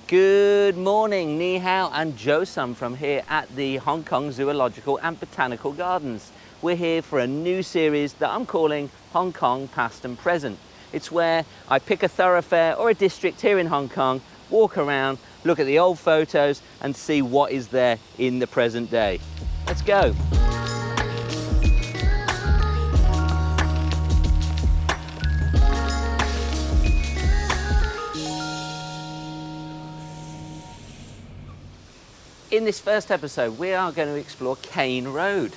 Good morning, Ni Hao and Joe Sun from here at the Hong Kong Zoological and Botanical Gardens. We're here for a new series that I'm calling Hong Kong Past and Present. It's where I pick a thoroughfare or a district here in Hong Kong, walk around, look at the old photos and see what is there in the present day. Let's go. In this first episode, we are going to explore Caine Road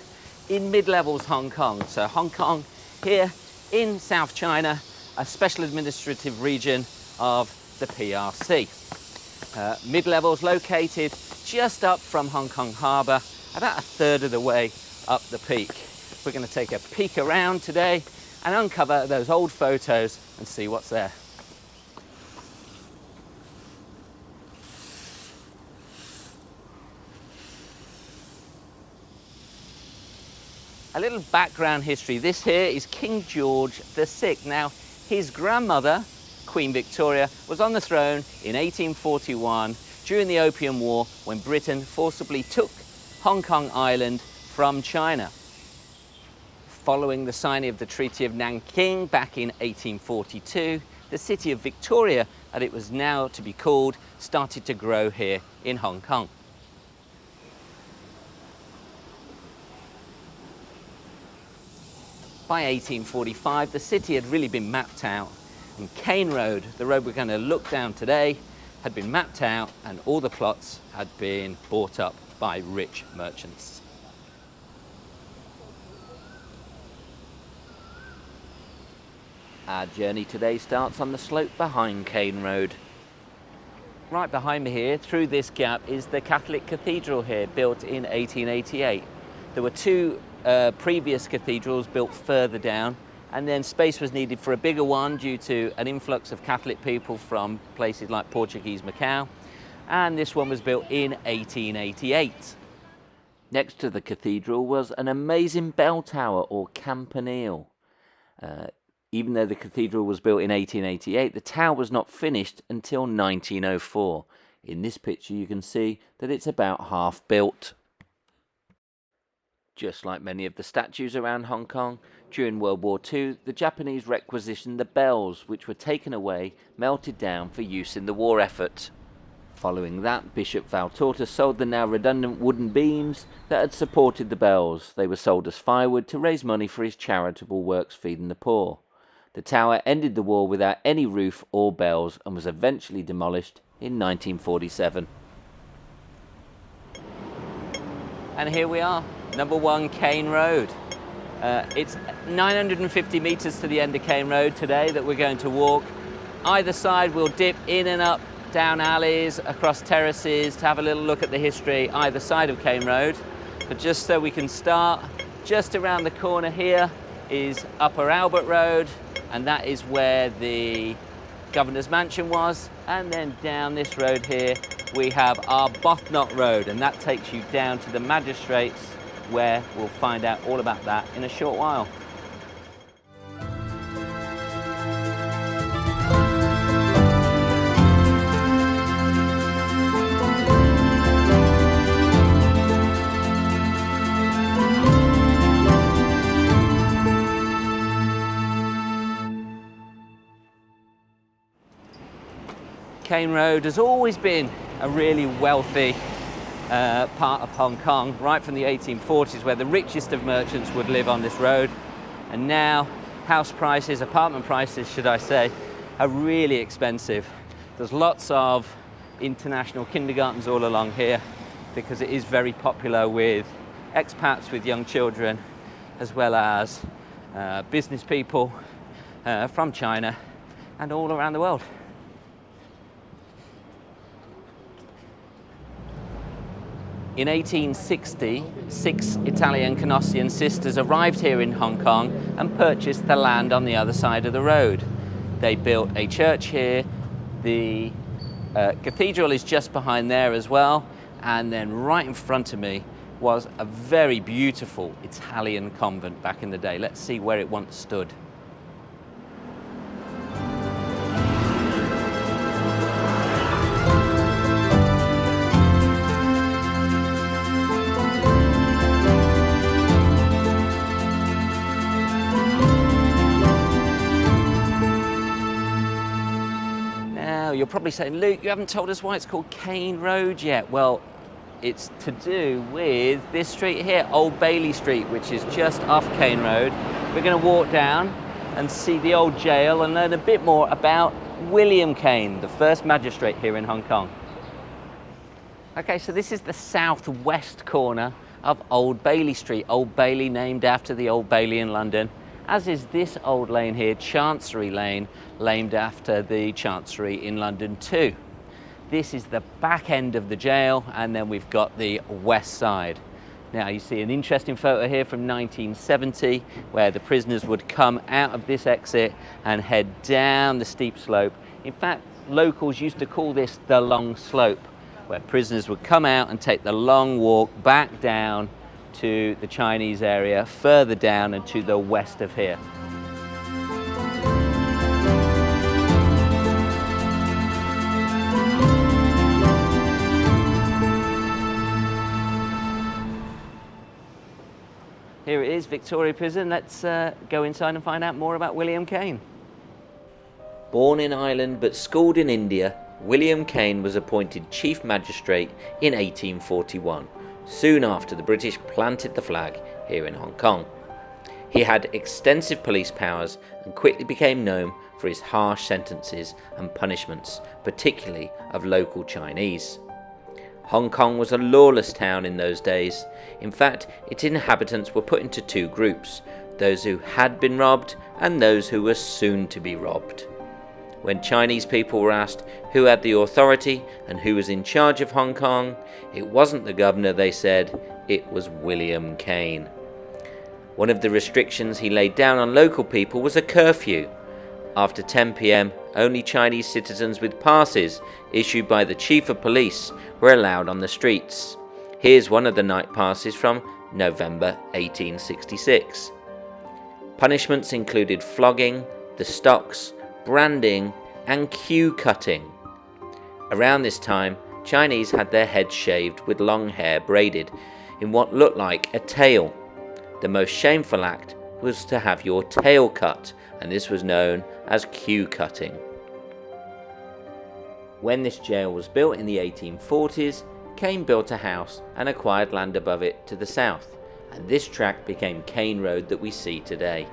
in mid-levels Hong Kong. So Hong Kong here in South China, a special administrative region of the PRC. Mid-levels located just up from Hong Kong Harbour, about a third of the way up the peak. We're going to take a peek around today and uncover those old photos and see what's there. A little background history. This here is King George VI. Now, his grandmother, Queen Victoria, was on the throne in 1841 during the Opium War when Britain forcibly took Hong Kong Island from China. Following the signing of the Treaty of Nanking back in 1842, the city of Victoria, as it was now to be called, started to grow here in Hong Kong. By 1845, the city had really been mapped out, and Caine Road, the road we're going to look down today, had been mapped out and all the plots had been bought up by rich merchants. Our journey today starts on the slope behind Caine Road. Right behind me here, through this gap, is the Catholic Cathedral here, built in 1888. There were two previous cathedrals built further down, and then space was needed for a bigger one due to an influx of Catholic people from places like Portuguese Macau, and this one was built in 1888. Next to the cathedral was an amazing bell tower or campanile. Even though the cathedral was built in 1888, the tower was not finished until 1904. In this picture you can see that it's about half built. Just like many of the statues around Hong Kong, during World War II, the Japanese requisitioned the bells, which were taken away, melted down for use in the war effort. Following that, Bishop Valtorta sold the now redundant wooden beams that had supported the bells. They were sold as firewood to raise money for his charitable works feeding the poor. The tower ended the war without any roof or bells and was eventually demolished in 1947. And here we are. Number 1 Caine Road. It's 950 metres to the end of Caine Road today that we're going to walk. Either side we'll dip in and up down alleys, across terraces to have a little look at the history either side of Caine Road. But just so we can start, just around the corner here is Upper Albert Road, and that is where the Governor's Mansion was. And then down this road here we have Arbuthnot Road, and that takes you down to the Magistrates, where we'll find out all about that in a short while. Caine Road has always been a really wealthy part of Hong Kong, right from the 1840s, where the richest of merchants would live on this road. And now house prices, apartment prices should I say, are really expensive. There's lots of international kindergartens all along here because it is very popular with expats with young children, as well as business people from China and all around the world. In 1860, 6 Italian Convent sisters arrived here in Hong Kong and purchased the land on the other side of the road. They built a church here. The cathedral is just behind there as well. And then right in front of me was a very beautiful Italian convent back in the day. Let's see where it once stood. you're probably saying, Luke, you haven't told us why it's called Caine Road yet. Well, it's to do with this street here, Old Bailey Street, which is just off Caine Road. We're going to walk down and see the old jail and learn a bit more about William Caine, the first magistrate here in Hong Kong. Okay, so this is the southwest corner of Old Bailey Street. Old Bailey named after the Old Bailey in London, as is this old lane here, Chancery Lane, named after the Chancery in London too. This is the back end of the jail, and then we've got the west side. Now you see an interesting photo here from 1970 where the prisoners would come out of this exit and head down the steep slope. In fact, locals used to call this the long slope, where prisoners would come out and take the long walk back down to the Chinese area, further down and to the west of here. Here it is, Victoria Prison. Let's go inside and find out more about William Caine. Born in Ireland but schooled in India, William Caine was appointed Chief Magistrate in 1841, soon after the British planted the flag here in Hong Kong. He had extensive police powers and quickly became known for his harsh sentences and punishments, particularly of local Chinese. Hong Kong was a lawless town in those days. In fact, its inhabitants were put into two groups, those who had been robbed and those who were soon to be robbed. When Chinese people were asked who had the authority and who was in charge of Hong Kong, it wasn't the governor, they said, it was William Caine. One of the restrictions he laid down on local people was a curfew. After 10 p.m, only Chinese citizens with passes issued by the Chief of Police were allowed on the streets. Here's one of the night passes from November 1866. Punishments included flogging, the stocks, branding and queue cutting. Around this time, Chinese had their heads shaved with long hair braided in what looked like a tail. The most shameful act was to have your tail cut, and this was known as queue cutting. When this jail was built in the 1840s, Caine built a house and acquired land above it to the south, and this tract became Caine Road that we see today.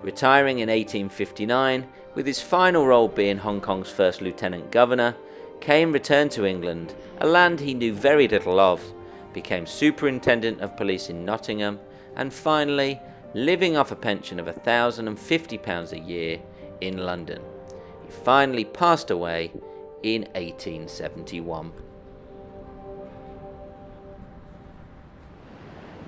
Retiring in 1859, with his final role being Hong Kong's first Lieutenant Governor, Caine returned to England, a land he knew very little of, became Superintendent of Police in Nottingham, and finally, living off a pension of £1,050 a year in London. He finally passed away in 1871.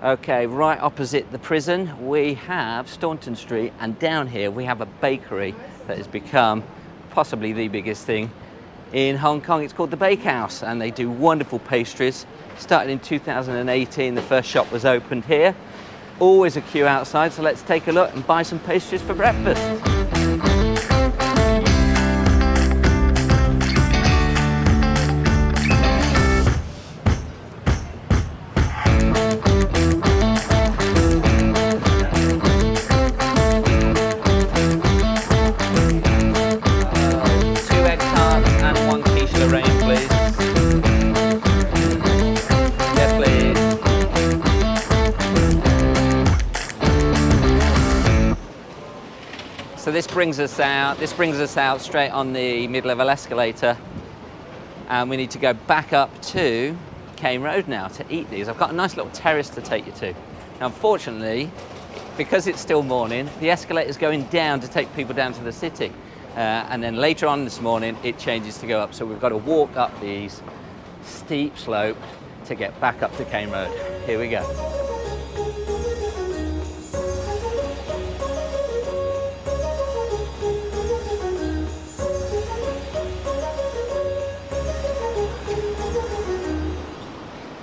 Okay, right opposite the prison we have Staunton Street, and down here we have a bakery that has become possibly the biggest thing in Hong Kong. It's called the Bakehouse, and they do wonderful pastries. Started in 2018, the first shop was opened here. Always a queue outside, so let's take a look and buy some pastries for breakfast. So this brings us out straight on the mid-level escalator, and we need to go back up to Caine Road now to eat these. I've got a nice little terrace to take you to. Now unfortunately, because it's still morning, the escalator is going down to take people down to the city, and then later on this morning it changes to go up, so we've got to walk up these steep slope to get back up to Caine Road. Here we go.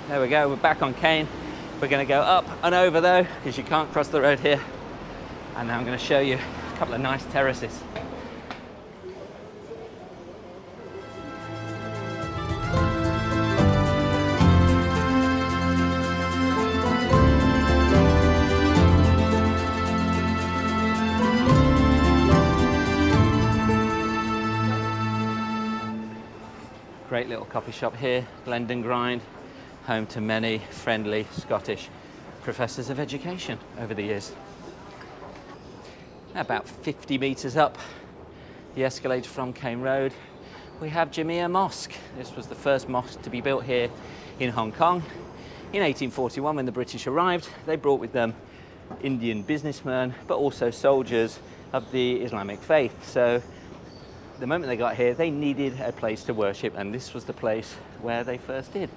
There we go, we're back on Caine. We're going to go up and over though, because you can't cross the road here. And now I'm going to show you a couple of nice terraces. Great little coffee shop here, Blend and Grind, home to many friendly Scottish professors of education over the years. About 50 metres up the escalator from Caine Road, we have Jamia Mosque. This was the first mosque to be built here in Hong Kong. In 1841, when the British arrived, they brought with them Indian businessmen, but also soldiers of the Islamic faith. So the moment they got here, they needed a place to worship, and this was the place where they first did.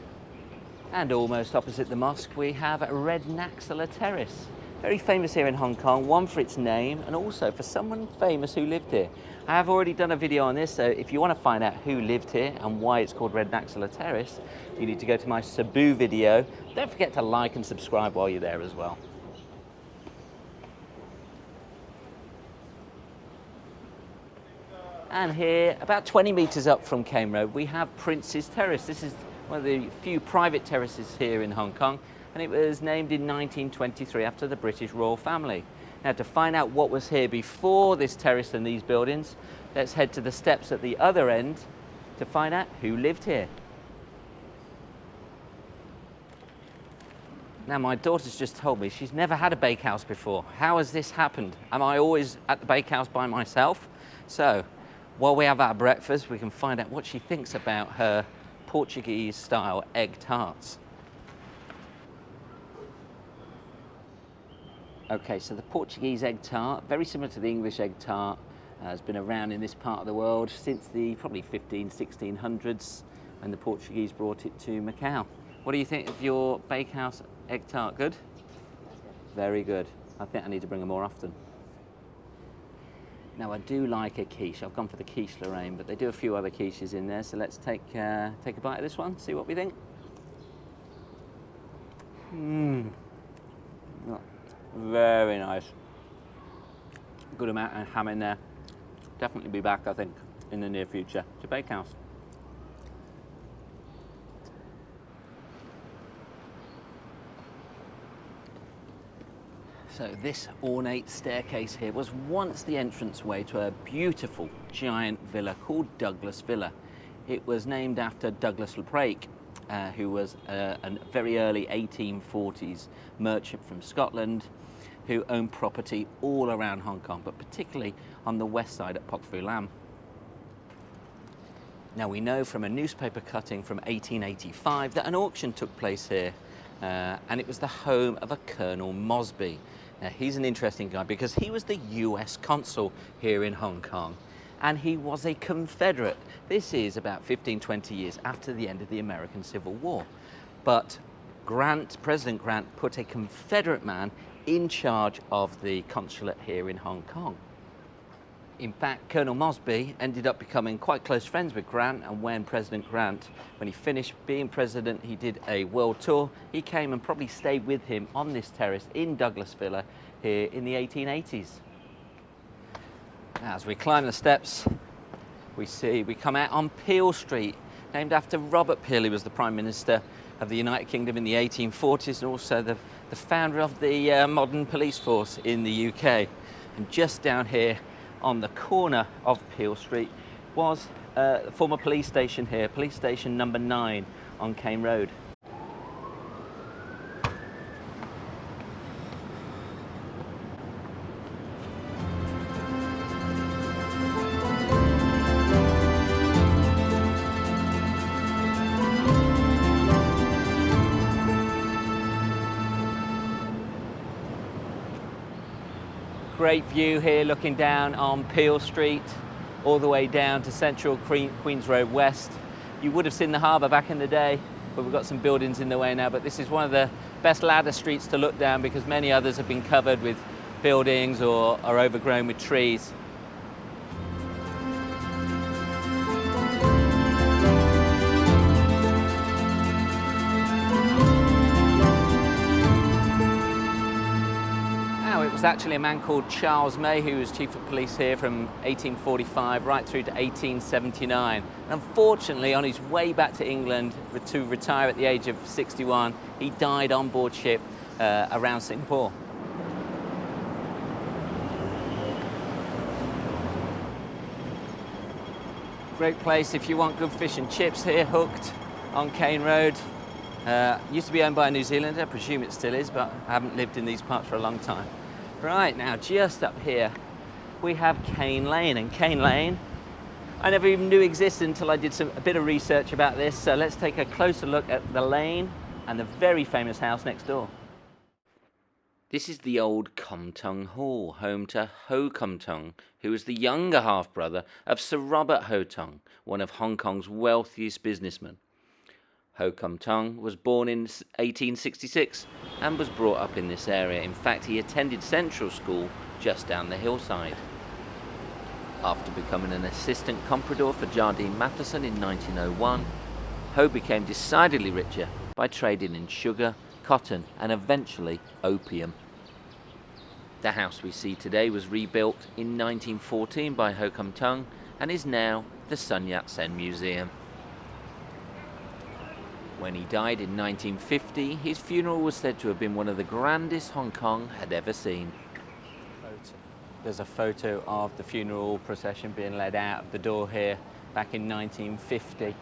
And almost opposite the mosque, we have Rednaxela Terrace. Very famous here in Hong Kong, one for its name and also for someone famous who lived here. I have already done a video on this, so if you want to find out who lived here and why it's called Rednaxela Terrace, you need to go to my Cebu video. Don't forget to like and subscribe while you're there as well. And here, about 20 metres up from Caine Road, we have Prince's Terrace. This is one of the few private terraces here in Hong Kong, and it was named in 1923 after the British royal family. Now, to find out what was here before this terrace and these buildings, let's head to the steps at the other end to find out who lived here. Now, my daughter's just told me she's never had a bakehouse before. How has this happened? Am I always at the bakehouse by myself? So, while we have our breakfast, we can find out what she thinks about her Portuguese-style egg tarts. Okay, so the Portuguese egg tart, very similar to the English egg tart, has been around in this part of the world since the probably 1600s, when the Portuguese brought it to Macau. What do you think of your bakehouse egg tart? Good? Very good. I think I need to bring them more often. Now, I do like a quiche. I've gone for the quiche Lorraine, but they do a few other quiches in there, so let's take a bite of this one, see what we think. Very nice. Good amount of ham in there. Definitely be back, I think, in the near future to Bakehouse. So this ornate staircase here was once the entranceway to a beautiful giant villa called Douglas Villa. It was named after Douglas Leprake, who was a very early 1840s merchant from Scotland who owned property all around Hong Kong, but particularly on the west side at Pok Fu Lam. Now, we know from a newspaper cutting from 1885 that an auction took place here, and it was the home of a Colonel Mosby. Now, he's an interesting guy because he was the US consul here in Hong Kong, and he was a Confederate. This is about 15-20 years after the end of the American Civil War. But President Grant put a Confederate man in charge of the consulate here in Hong Kong. In fact, Colonel Mosby ended up becoming quite close friends with Grant, and when President Grant, when he finished being president, he did a world tour. He came and probably stayed with him on this terrace in Douglas Villa here in the 1880s. Now, as we climb the steps, we come out on Peel Street, named after Robert Peel, who was the Prime Minister of the United Kingdom in the 1840s, and also the founder of the modern police force in the UK. And just down here, on the corner of Peel Street, was the former police station here, police station number 9 on Caine Road. Great view here looking down on Peel Street, all the way down to central Queen's Road West. You would have seen the harbour back in the day, but we've got some buildings in the way now. But this is one of the best ladder streets to look down because many others have been covered with buildings or are overgrown with trees. It was actually a man called Charles May who was chief of police here from 1845 right through to 1879. And unfortunately, on his way back to England to retire at the age of 61, he died on board ship around Singapore. Great place if you want good fish and chips here, hooked on Caine Road. Used to be owned by a New Zealander, I presume it still is, but I haven't lived in these parts for a long time. Right, now just up here we have Caine Lane, and Caine Lane I never even knew existed until I did a bit of research about this. So let's take a closer look at the lane and the very famous house next door. This is the old Kom-tongHall, home to Ho Kom-tong, who was the younger half-brother of Sir Robert Ho Tong, one of Hong Kong's wealthiest businessmen. Ho Kom-tong was born in 1866 and was brought up in this area. In fact, he attended Central School just down the hillside. After becoming an assistant comprador for Jardine Matheson in 1901, Ho became decidedly richer by trading in sugar, cotton and eventually opium. The house we see today was rebuilt in 1914 by Ho Kom-tong and is now the Yat Sen Museum. When he died in 1950, his funeral was said to have been one of the grandest Hong Kong had ever seen. There's a photo of the funeral procession being led out of the door here back in 1950.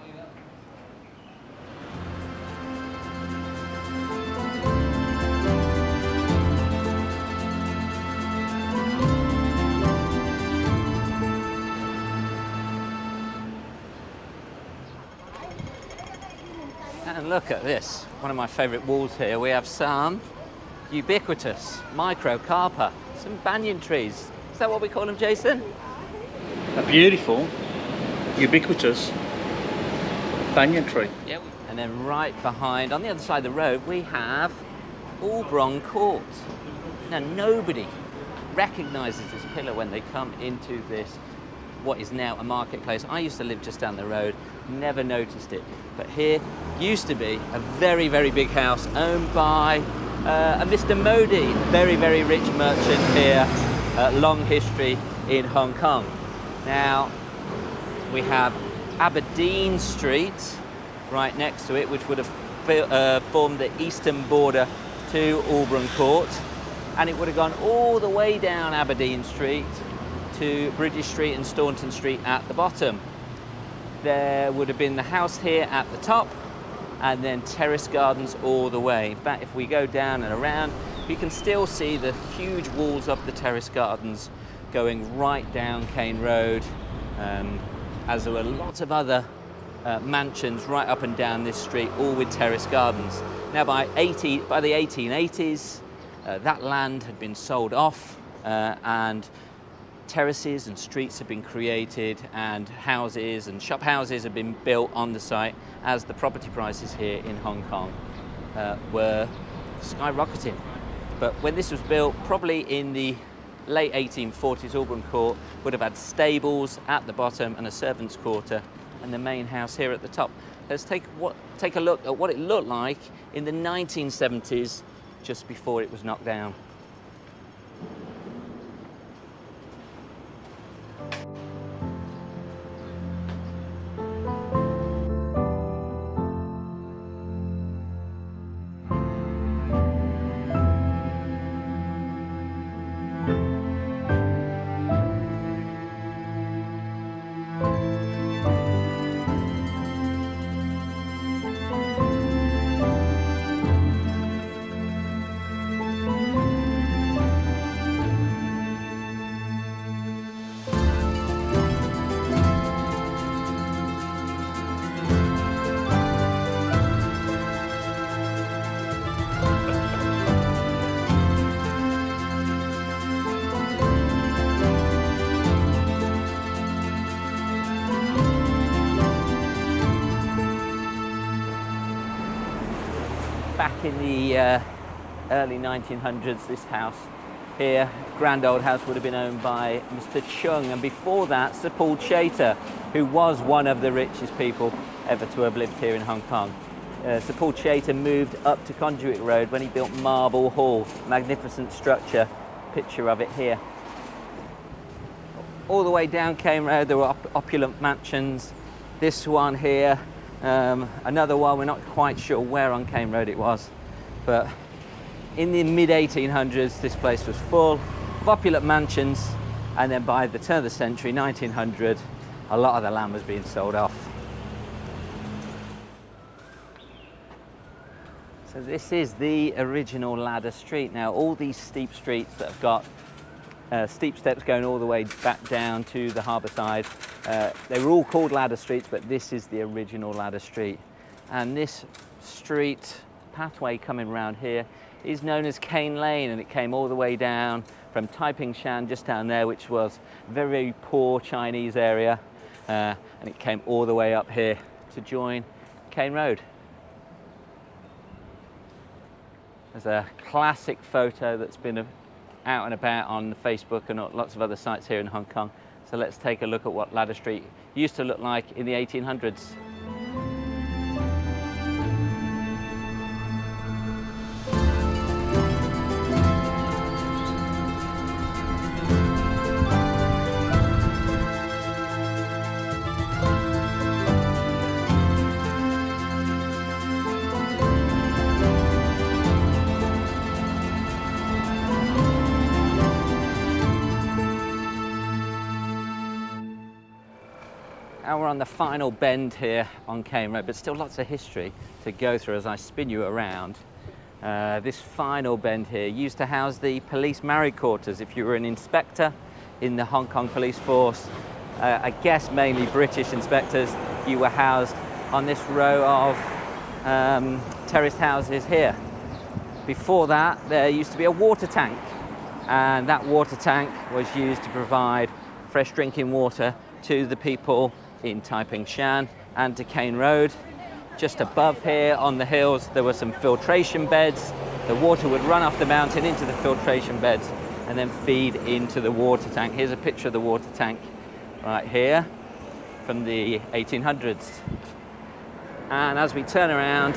And look at this, one of my favourite walls here. We have some ubiquitous microcarpa, some banyan trees. Is that what we call them, Jason? A beautiful, ubiquitous banyan tree. Yeah. And then right behind, on the other side of the road, we have Albron Court. Now, nobody recognises this pillar when they come into this, what is now a marketplace. I used to live just down the road, never noticed it. But here used to be a very, very big house owned by a Mr. Modi, very, very rich merchant here, long history in Hong Kong. Now, we have Aberdeen Street right next to it, which would have formed the eastern border to Albron Court, and it would have gone all the way down Aberdeen Street to British Street and Staunton Street at the bottom. There would have been the house here at the top, and then terrace gardens all the way. In fact, if we go down and around, we can still see the huge walls of the terrace gardens going right down Caine Road, as there were lots of other mansions right up and down this street, all with terrace gardens. Now, by the 1880s, that land had been sold off, and terraces and streets have been created, and houses and shop houses have been built on the site as the property prices here in Hong Kong were skyrocketing. But when this was built, probably in the late 1840s, Albron Court would have had stables at the bottom and a servants' quarter and the main house here at the top. Let's take a look at what it looked like in the 1970s, just before it was knocked down. Back in the early 1900s, this house here, grand old house, would have been owned by Mr. Chung, and before that, Sir Paul Chater, who was one of the richest people ever to have lived here in Hong Kong. Sir Paul Chater moved up to Conduit Road when he built Marble Hall, magnificent structure, picture of it here. All the way down Caine Road, there were opulent mansions. This one here, another one, we're not quite sure where on Caine Road it was, but in the mid-1800s this place was full of opulent mansions, and then by the turn of the century, 1900, a lot of the land was being sold off. So this is the original ladder street. Now all these steep streets that have got steep steps going all the way back down to the harbour side, they were all called ladder streets, but this is the original ladder street. And this street pathway coming around here is known as Caine Lane, and it came all the way down from Taiping Shan, just down there, which was a very poor Chinese area, and it came all the way up here to join Caine Road. There's a classic photo that's been out and about on Facebook and lots of other sites here in Hong Kong. So let's take a look at what Ladder Street used to look like in the 1800s. Now we're on the final bend here on Caine Road, but still lots of history to go through as I spin you around. This final bend here used to house the police married quarters. If you were an inspector in the Hong Kong police force, I guess mainly British inspectors, you were housed on this row of terraced houses here. Before that, there used to be a water tank, and that water tank was used to provide fresh drinking water to the people in Taiping Shan and to Caine Road. Just above here on the hills there were some filtration beds. The water would run off the mountain into the filtration beds and then feed into the water tank. Here's a picture of the water tank right here from the 1800s. And as we turn around,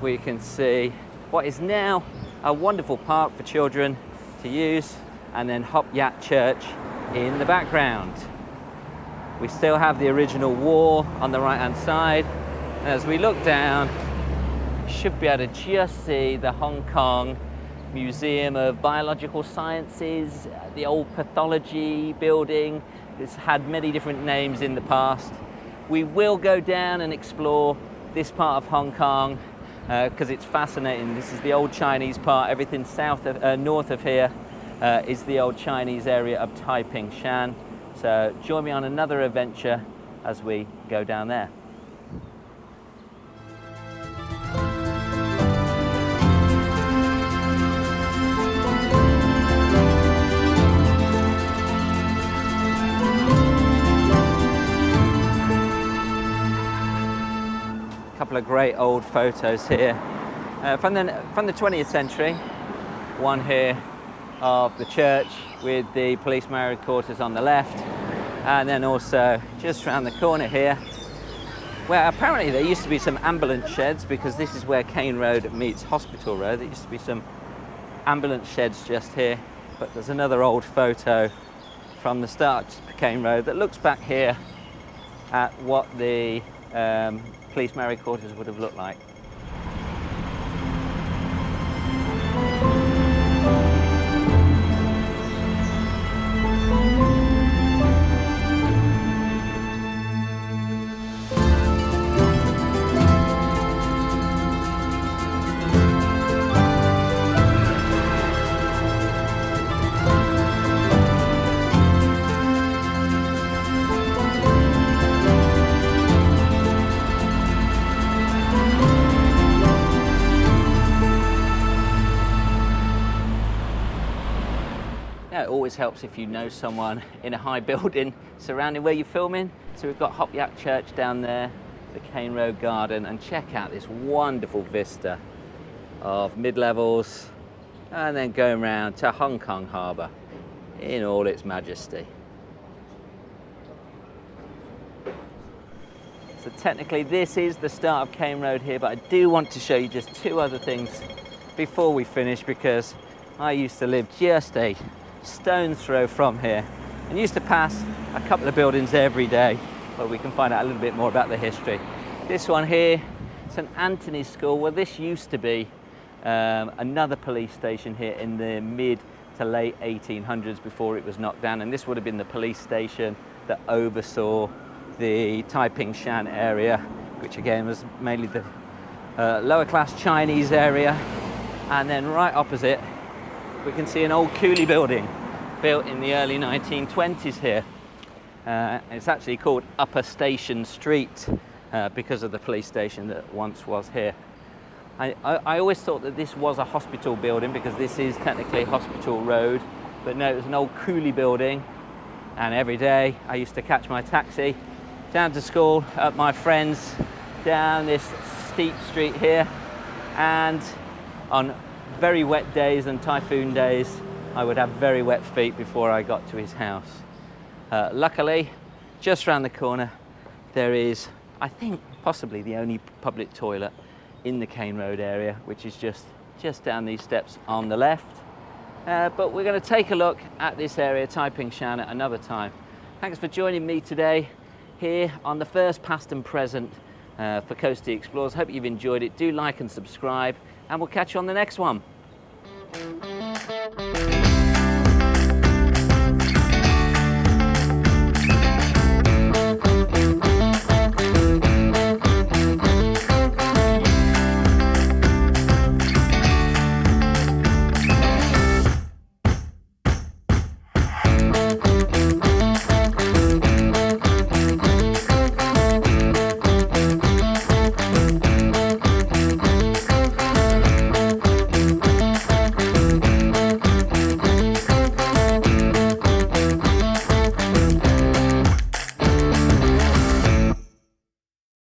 we can see what is now a wonderful park for children to use, and then Yat Church in the background. We still have the original wall on the right hand side, and as we look down, you should be able to just see the Hong Kong Museum of Biological Sciences, the old pathology building. It's had many different names in the past. We will go down and explore this part of Hong Kong because it's fascinating. This is the old Chinese part. Everything north of here is the old Chinese area of Taiping Shan. So join me on another adventure as we go down there. A couple of great old photos here from the 20th century. One here of the church with the police married quarters on the left, and then also just around the corner here where apparently there used to be some ambulance sheds, because this is where Caine Road meets Hospital Road. There used to be some ambulance sheds just here, but there's another old photo from the start of Caine Road that looks back here at what the police married quarters would have looked like. It always helps if you know someone in a high building surrounding where you're filming. So we've got Yat Church down there, the Caine Road Garden, and check out this wonderful vista of mid-levels, and then going round to Hong Kong Harbour in all its majesty. So technically this is the start of Caine Road here, but I do want to show you just two other things before we finish, because I used to live just a stone's throw from here and used to pass a couple of buildings every day, but we can find out a little bit more about the history. This one here, St Anthony's School. Well, this used to be another police station here in the mid to late 1800s before it was knocked down, and this would have been the police station that oversaw the Taiping Shan area, which again was mainly the lower class Chinese area. And then right opposite, we can see an old coolie building built in the early 1920s here. It's actually called Upper Station Street because of the police station that once was here. I always thought that this was a hospital building because this is technically Hospital Road, but no, it was an old coolie building. And every day I used to catch my taxi down to school, up my friends, down this steep street here, and on very wet days and typhoon days, I would have very wet feet before I got to his house. Luckily, just around the corner, there is, I think, possibly the only public toilet in the Caine Road area, which is just down these steps on the left. But we're going to take a look at this area, Taiping Shan, at another time. Thanks for joining me today here on the first past and present for Coastie Explores. Hope you've enjoyed it. Do like and subscribe, and we'll catch you on the next one.